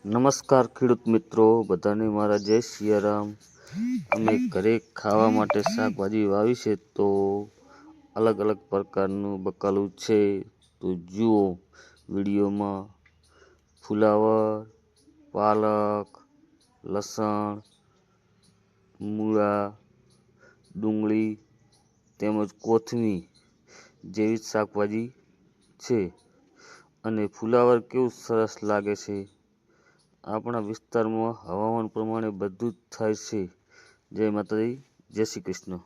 નમસ્કાર ખેડૂત મિત્રો, બધાને મારા જય સિયારામ। અમે ઘરે ખાવા માટે શાકભાજી વાવી છે, તો અલગ અલગ પ્રકારનું બકાલું છે, તો જુઓ વિડીયોમાં। ફુલાવર, પાલક, લસણ, મૂળા, ડુંગળી તેમજ કોથમી જેવી શાકભાજી છે। અને ફુલાવર કેવું સરસ લાગે છે। આપણા વિસ્તારમાં હવામાન પ્રમાણે બધું જ થાય છે। જય માતાજી, જય શ્રી કૃષ્ણ।